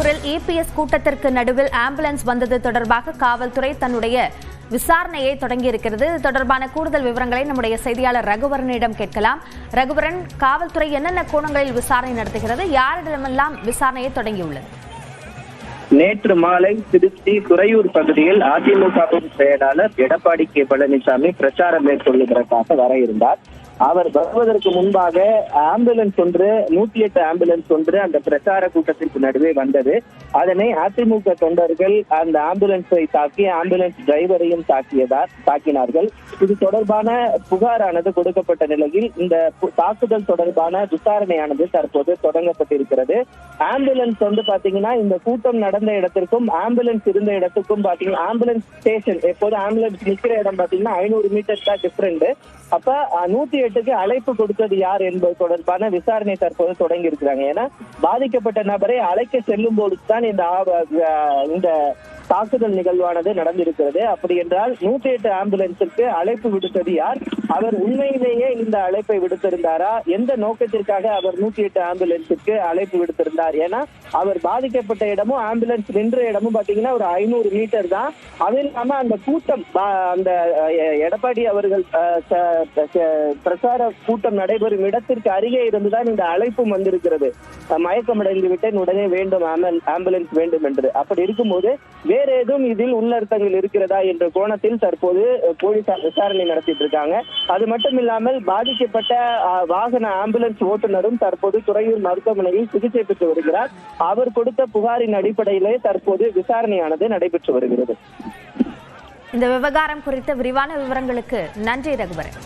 துறையூரில் EPS கூட்டத்திற்கு நடுவில் ambulance வந்தது தொடர்பாக காவல்துறை தன்னுடைய விசாரணையை தொடங்கியிருக்கிறது. இது தொடர்பான கூடுதல் விவரங்களை நம்முடைய செய்தியாளர் ரகுவரனிடம் கேட்கலாம். ரகுவரன், காவல்துறை என்னென்ன கோணங்களில் விசாரணை நடத்துகிறது, யாரிடமெல்லாம் விசாரணையை தொடங்கியுள்ளது? நேற்று மாலை திருச்சி துறையூர் பகுதியில் அதிமுக செயலாளர் எடப்பாடி கே பழனிசாமி பிரச்சாரம் மேற்கொள்வதற்காக வர இருந்தார். அவர் வருவதற்கு முன்பாக ஆம்புலன்ஸ் ஒன்று 108 ஆம்புலன்ஸ் ஒன்று அந்த பிரச்சார கூட்டத்திற்கு நடுவே வந்தது. அதனை அதிமுக தொண்டர்கள் அந்த ஆம்புலன்ஸை தாக்கி ஆம்புலன்ஸ் டிரைவரையும் தாக்கினார்கள். இது தொடர்பான புகாரானது கொடுக்கப்பட்ட நிலையில் இந்த தாக்குதல் தொடர்பான விசாரணையானது தற்போது தொடங்கப்பட்டிருக்கிறது. ஆம்புலன்ஸ் பாத்தீங்கன்னா இந்த கூட்டம் நடந்த இடத்திற்கும் ஆம்புலன்ஸ் இருந்த இடத்துக்கும் பாத்தீங்கன்னா ஆம்புலன்ஸ் ஸ்டேஷன் எப்போது ஆம்புலன்ஸ் நிற்கிற இடம் பாத்தீங்கன்னா 500 மீட்டர் தான் டிஃபரெண்ட். அப்ப 108க்கு அழைப்பு கொடுத்தது யார் என்பது தொடர்பான விசாரணை தற்போது தொடங்கி இருக்கிறாங்க. ஏன்னா பாதிக்கப்பட்ட நபரை அழைக்க செல்லும் போது தான் இந்த தாக்குதல் நிகழ்வானது நடந்திருக்கிறது. அப்படி என்றால் 108 ஆம்புலன்ஸுக்கு அழைப்பு விடுத்தது யார்? அவர் உண்மையிலேயே இந்த அழைப்பை விடுத்திருந்தாரா? எந்த நோக்கத்திற்காக அவர் 108 ஆம்புலன்ஸுக்கு அழைப்பு விடுத்திருந்தார்? ஏன்னா அவர் பாதிக்கப்பட்ட இடமும் ஆம்புலன்ஸ் நின்ற இடமும் பாத்தீங்கன்னா ஒரு 500 மீட்டர் தான். அது இல்லாம அந்த கூட்டம் அந்த எடப்பாடி அவர்கள் பிரச்சார கூட்டம் நடைபெறும் இடத்திற்கு அருகே இருந்துதான் இந்த அழைப்பும் வந்திருக்கிறது. மயக்கமடைந்து விட்டேன், உடனே வேண்டும் ஆம்புலன்ஸ் வேண்டும் என்று. அப்படி இருக்கும்போது வேற ஏதும் இதில் உள்ளர்த்தங்கள் இருக்கிறதா என்ற கோணத்தில் தற்போது போலீசார் விசாரணை நடத்திட்டு இருக்காங்க. அது மட்டும் இல்லாமல் பாதிக்கப்பட்ட வாகன ஆம்புலன்ஸ் ஓட்டுநரும் தற்போது துறையூர் மருத்துவமனையில் சிகிச்சை பெற்று வருகிறார். அவர் கொடுத்த புகாரின் அடிப்படையிலே தற்போது விசாரணையானது நடைபெற்று வருகிறது. இந்த விவகாரம் குறித்த விரிவான விவரங்களுக்கு நன்றி ரகுவரன்.